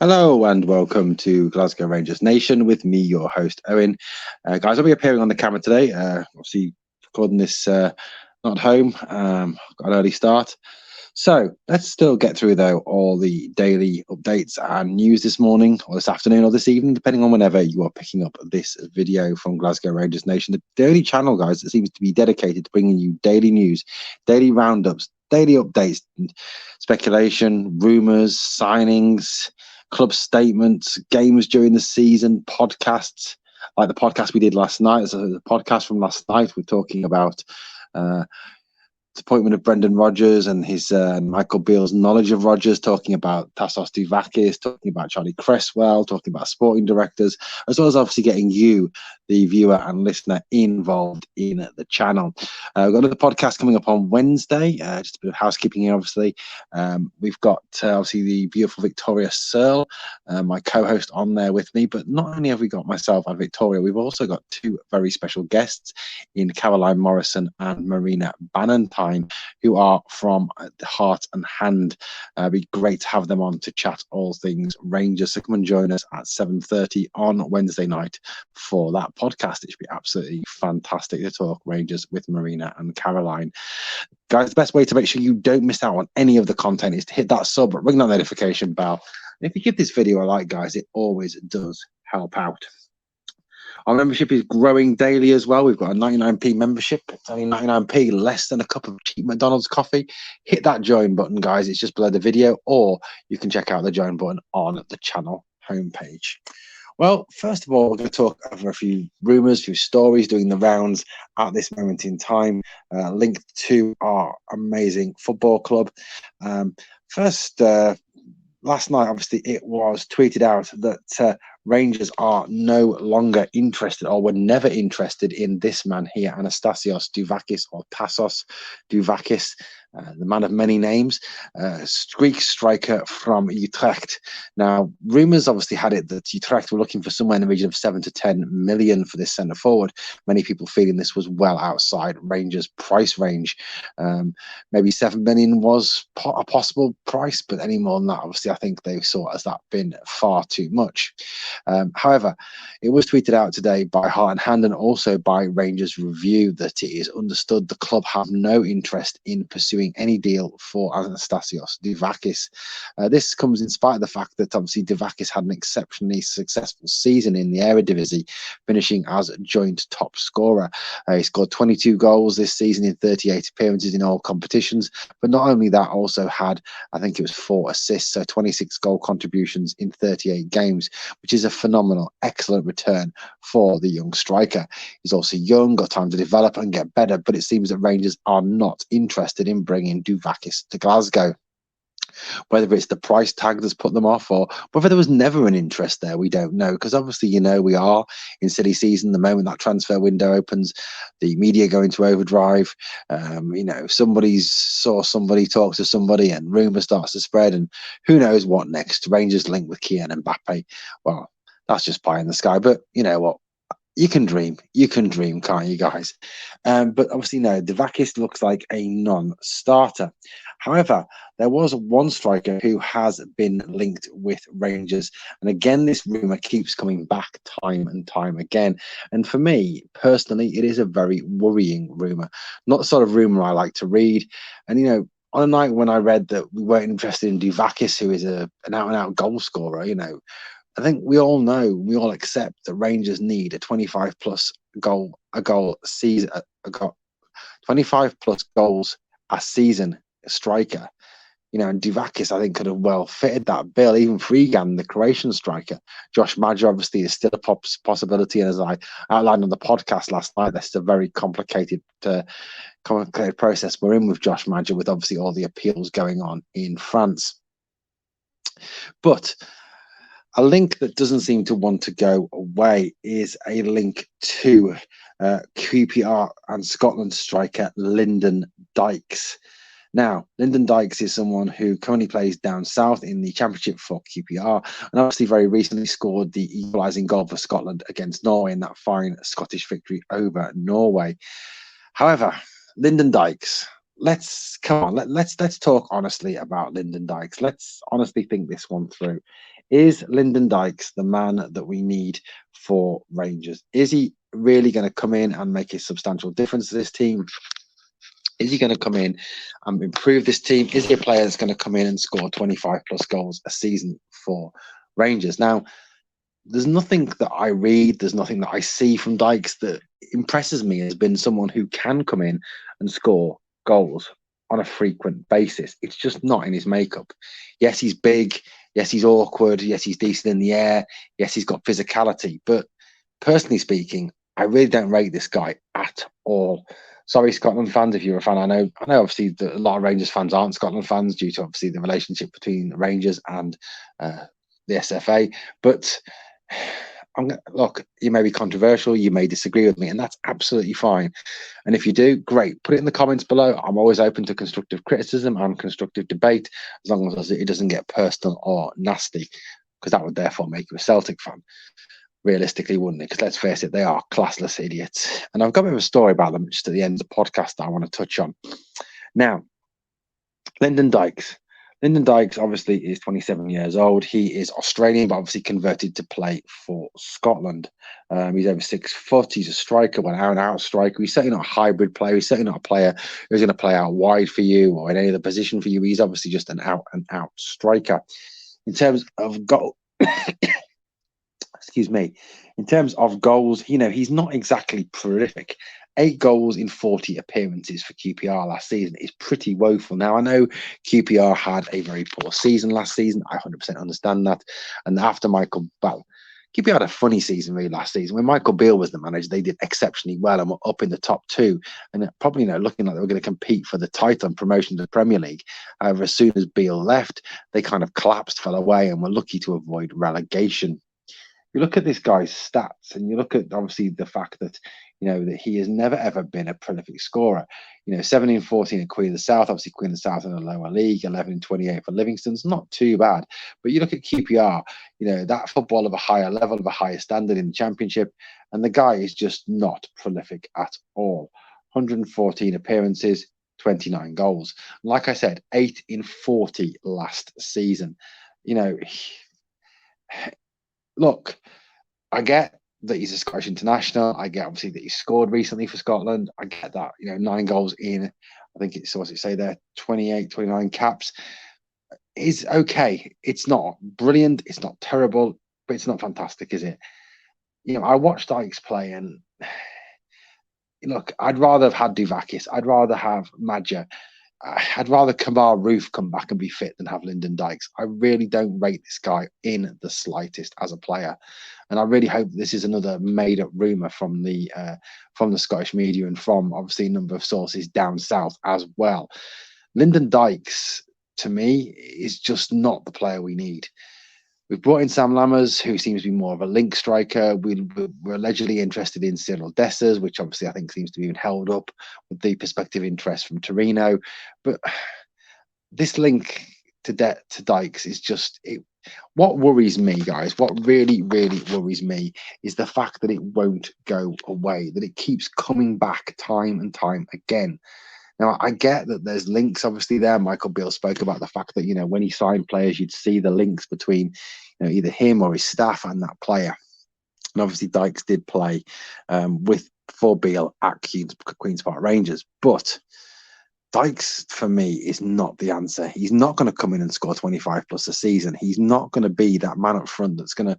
Hello and welcome to Glasgow Rangers Nation with me, your host, Owen. Guys, I'll be appearing on the camera today. Obviously, recording this not at home. Got an early start. So let's still get through, though, all the daily updates and news this morning or this afternoon or this evening, depending on whenever you are picking up this video from Glasgow Rangers Nation. The only channel, guys, that seems to be dedicated to bringing you daily news, daily roundups, daily updates, speculation, rumours, signings, club statements, games during the season, podcasts, like the podcast we did last night. So the podcast from last night, we're talking about appointment of Brendan Rodgers and his Michael Beale's knowledge of Rodgers, talking about Tassos Douvakis, talking about Charlie Cresswell, talking about sporting directors, as well as obviously getting you, the viewer and listener, involved in the channel. We've got another podcast coming up on Wednesday, just a bit of housekeeping here, obviously. We've got obviously the beautiful Victoria Searle, my co-host, on there with me, but not only have we got myself and Victoria, we've also got two very special guests in Caroline Morrison and Marina Bannatyne, who are from the Heart and Hand. It'd be great to have them on to chat all things Rangers. So come and join us at 7:30 on Wednesday night for that podcast. It should be absolutely fantastic to talk Rangers with Marina and Caroline. Guys, the best way to make sure you don't miss out on any of the content is to hit that sub, ring that notification bell. And if you give this video a like, guys, it always does help out. Our membership is growing daily as well. We've got a 99p membership. It's only 99p, less than a cup of cheap McDonald's coffee. Hit that join button, guys. It's just below the video, or you can check out the join button on the channel homepage. Well, first of all, we're going to talk over a few rumours, a few stories doing the rounds at this moment in time, linked to our amazing football club. First, last night, obviously, it was tweeted out that Rangers are no longer interested, or were never interested, in this man here, Anastasios Douvakis, or Tassos Douvakis, the man of many names, Greek striker from Utrecht. Now, rumours obviously had it that Utrecht were looking for somewhere in the region of 7 to 10 million for this centre forward. Many people feeling this was well outside Rangers' price range. Maybe 7 million was a possible price, but any more than that, obviously, I think they saw it as that been far too much. However, it was tweeted out today by Heart and Hand and also by Rangers Review that it is understood the club have no interest in pursuing any deal for Anastasios Douvakis. This comes in spite of the fact that obviously Douvakis had an exceptionally successful season in the Eredivisie, finishing as joint top scorer. He scored 22 goals this season in 38 appearances in all competitions, but not only that, also had, I think it was 4 assists, so 26 goal contributions in 38 games, which is a phenomenal, excellent return for the young striker. He's also young, got time to develop and get better, but it seems that Rangers are not interested in bringing Douvakis to Glasgow. Whether it's the price tag that's put them off, or whether there was never an interest there, we don't know. Because obviously, we are in silly season. The moment that transfer window opens, the media go into overdrive. Somebody saw somebody talk to somebody, and rumour starts to spread, and who knows what next. Rangers linked with Kylian Mbappe. Well, that's just pie in the sky. But you know what? You can dream, can't you, guys? But obviously, no, Douvakis looks like a non-starter. However, there was one striker who has been linked with Rangers. And again, this rumour keeps coming back time and time again. And for me, personally, it is a very worrying rumour. Not the sort of rumour I like to read. And, on a night when I read that we weren't interested in Douvakis, who is an out-and-out goal scorer, I think we all know, we all accept that Rangers need a 25 plus goal season, 25 plus goals a season striker. And Douvakis, I think, could have well fitted that bill. Even Freegan, the Croatian striker. Josh Maja, obviously, is still a possibility. And as I outlined on the podcast last night, that's a very complicated process we're in with Josh Maja, with obviously all the appeals going on in France. But a link that doesn't seem to want to go away is a link to QPR and Scotland striker Lyndon Dykes. Now, Lyndon Dykes is someone who currently plays down south in the Championship for QPR, and obviously very recently scored the equalising goal for Scotland against Norway in that fine Scottish victory over Norway. However, Lyndon Dykes, let's talk honestly about Lyndon Dykes. Let's honestly think this one through. Is Lyndon Dykes the man that we need for Rangers? Is he really going to come in and make a substantial difference to this team? Is he going to come in and improve this team? Is he a player that's going to come in and score 25 plus goals a season for Rangers? Now, there's nothing that I read, there's nothing that I see from Dykes that impresses me as being someone who can come in and score goals on a frequent basis. It's just not in his makeup. Yes, he's big. Yes, he's awkward. Yes, he's decent in the air. Yes, he's got physicality. But personally speaking, I really don't rate this guy at all. Sorry, Scotland fans, if you're a fan. I know obviously that a lot of Rangers fans aren't Scotland fans due to obviously the relationship between the Rangers and the SFA. But look, you may be controversial, you may disagree with me, and that's absolutely fine. And if you do, great. Put it in the comments below. I'm always open to constructive criticism and constructive debate, as long as it doesn't get personal or nasty, because that would therefore make you a Celtic fan. Realistically, wouldn't it? Because let's face it, they are classless idiots. And I've got a bit of a story about them just at the end of the podcast that I want to touch on. Now, Lyndon Dykes. Lyndon Dykes obviously is 27 years old. He is Australian, but obviously converted to play for Scotland. He's over 6 foot. He's a striker, an out-and-out striker. He's certainly not a hybrid player. He's certainly not a player who's going to play out wide for you or in any other position for you. He's obviously just an out-and-out striker. In terms of goal, excuse me, in terms of goals, he's not exactly prolific. 8 goals in 40 appearances for QPR last season is pretty woeful. Now, I know QPR had a very poor season last season. I 100% understand that. And after QPR had a funny season really last season. When Michael Beale was the manager, they did exceptionally well and were up in the top 2. And probably, looking like they were going to compete for the title and promotion to the Premier League. However, as soon as Beale left, they kind of collapsed, fell away, and were lucky to avoid relegation. You look at this guy's stats and you look at obviously the fact that that he has never ever been a prolific scorer. 17 14 at Queen of the South, obviously Queen of the South in a lower league, 11 28 for Livingston's not too bad. But you look at QPR, that football of a higher level, of a higher standard in the Championship, and the guy is just not prolific at all. 114 appearances, 29 goals. Like I said, 8 in 40 last season. Look, I get that he's a Scottish international. I get obviously that he scored recently for Scotland. I get that, 9 goals in, I think it's, what's it say there, 28, 29 caps is okay. It's not brilliant. It's not terrible, but it's not fantastic, is it? I watched Dykes play and look, I'd rather have had Duvakis. I'd rather have Madja. I'd rather Kemar Roofe come back and be fit than have Lyndon Dykes. I really don't rate this guy in the slightest as a player, and I really hope this is another made-up rumor from the Scottish media and from obviously a number of sources down south as well. Lyndon Dykes, to me, is just not the player we need. We've brought in Sam Lammers, who seems to be more of a link striker. We're allegedly interested in Cyril Dessers, which obviously I think seems to be held up with the prospective interest from Torino. But this link to Dykes is just it. What worries me, guys, what really, really worries me is the fact that it won't go away, that it keeps coming back time and time again. Now, I get that there's links obviously there. Michael Beale spoke about the fact that, when he signed players, you'd see the links between, either him or his staff and that player. And obviously Dykes did play for Beale at Queen's Park Rangers. But Dykes, for me, is not the answer. He's not going to come in and score 25 plus a season. He's not going to be that man up front that's going to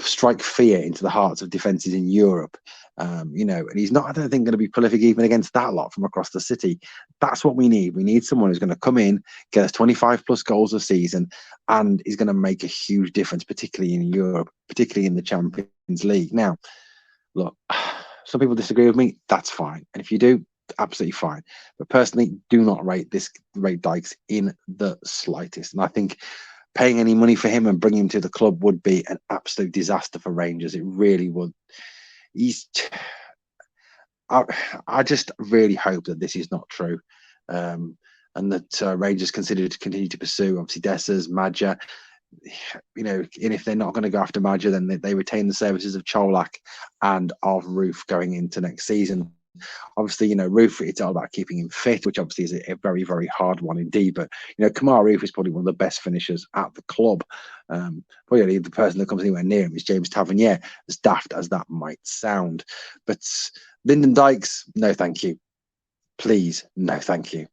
strike fear into the hearts of defenses in Europe. And he's not, I don't think, going to be prolific even against that lot from across the city. That's what we need. We need someone who's going to come in, get us 25 plus goals a season, and is going to make a huge difference, particularly in Europe, particularly in the Champions League. Now, look, some people disagree with me. That's fine. And if you do, absolutely fine. But personally, do not rate Dykes in the slightest. And I think paying any money for him and bringing him to the club would be an absolute disaster for Rangers. It really would. I just really hope that this is not true, and that Rangers continue to pursue obviously Dessers, Madja. And if they're not going to go after Madja, then they retain the services of Cholak and of Roofe going into next season. Obviously, Roof, it's all about keeping him fit, which obviously is a very, very hard one indeed. But, Kamar Roof is probably one of the best finishers at the club. Probably the person that comes anywhere near him is James Tavernier, as daft as that might sound. But Lyndon Dykes, no thank you. Please, no thank you.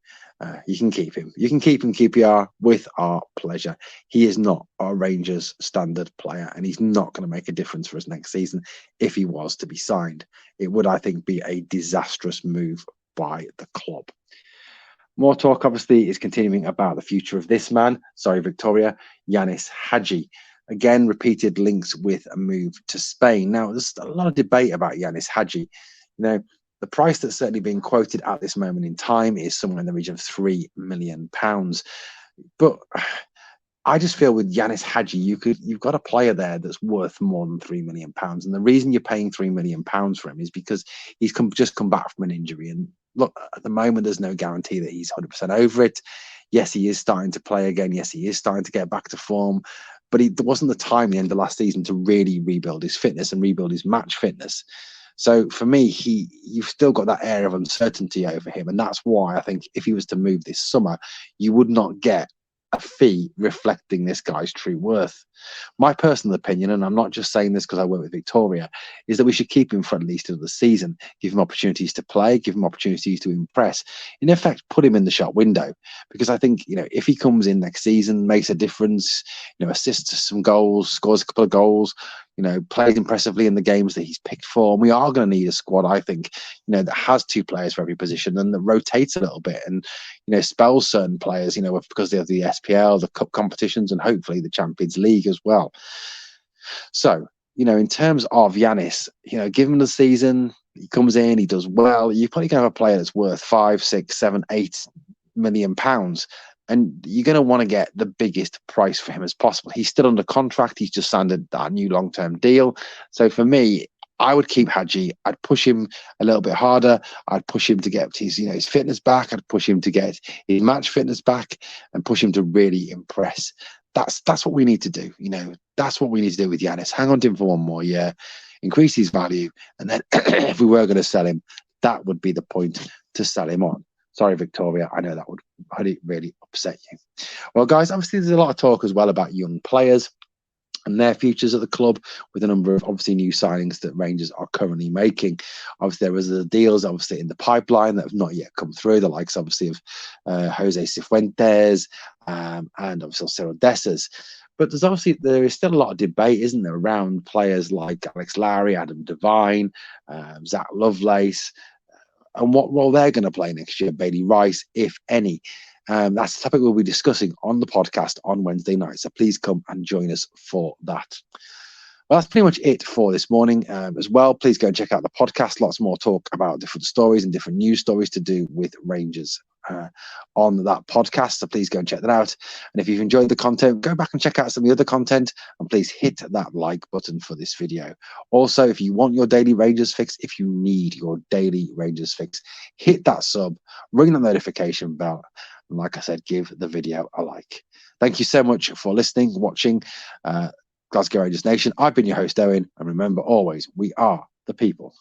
You can keep him. You can keep him QPR with our pleasure. He is not our Rangers standard player, and he's not going to make a difference for us next season if he was to be signed. It would, I think, be a disastrous move by the club. More talk, obviously, is continuing about the future of this man. Sorry, Victoria. Yanis Hadji. Again, repeated links with a move to Spain. Now, there's a lot of debate about Yanis Hadji. The price that's certainly being quoted at this moment in time is somewhere in the region of £3 million. But I just feel with Yanis Hadji, you've got a player there that's worth more than £3 million. And the reason you're paying £3 million for him is because he's just come back from an injury. And look, at the moment, there's no guarantee that he's 100% over it. Yes, he is starting to play again. Yes, he is starting to get back to form. But there wasn't the time at the end of last season to really rebuild his fitness and rebuild his match fitness. So for me, you've still got that air of uncertainty over him. And that's why I think if he was to move this summer, you would not get a fee reflecting this guy's true worth. My personal opinion, and I'm not just saying this because I work with Victoria, is that we should keep him for at least another season, give him opportunities to play, give him opportunities to impress, in effect, put him in the shop window. Because I think, if he comes in next season, makes a difference, assists some goals, scores a couple of goals, plays impressively in the games that he's picked for. And we are going to need a squad, I think, that has two players for every position and that rotates a little bit and, spells certain players, because they have the SPL, the cup competitions, and hopefully the Champions League as well. So, in terms of Yanis, given the season, he comes in, he does well, you're probably going to have a player that's worth 5, 6, 7, 8 million pounds. And you're going to want to get the biggest price for him as possible. He's still under contract. He's just signed that new long-term deal. So for me, I would keep Hadji. I'd push him a little bit harder. I'd push him to get his fitness back. I'd push him to get his match fitness back and push him to really impress. That's what we need to do. That's what we need to do with Yanis. Hang on to him for one more year, increase his value, and then if we were going to sell him, that would be the point to sell him on. Sorry, Victoria. I know that would really upset you. Well, guys, obviously there's a lot of talk as well about young players and their futures at the club, with a number of obviously new signings that Rangers are currently making. Obviously, there was the deals obviously in the pipeline that have not yet come through, the likes obviously of Jose Cifuentes and obviously Cyril Dessers. But there is still a lot of debate, isn't there, around players like Alex Lowry, Adam Devine, Zach Lovelace, and what role they're going to play next year, Bailey Rice, if any. That's the topic we'll be discussing on the podcast on Wednesday night. So please come and join us for that. Well, that's pretty much it for this morning as well. Please go and check out the podcast. Lots more talk about different stories and different news stories to do with Rangers on that podcast. So please go and check that out. And if you've enjoyed the content, go back and check out some of the other content, and please hit that like button for this video. Also, if you want your daily Rangers fix, if you need your daily Rangers fix, hit that sub, ring the notification bell, and like I said, give the video a like. Thank you so much for listening, watching Glasgow Rangers Nation. I've been your host, Owen, and remember always, we are the people.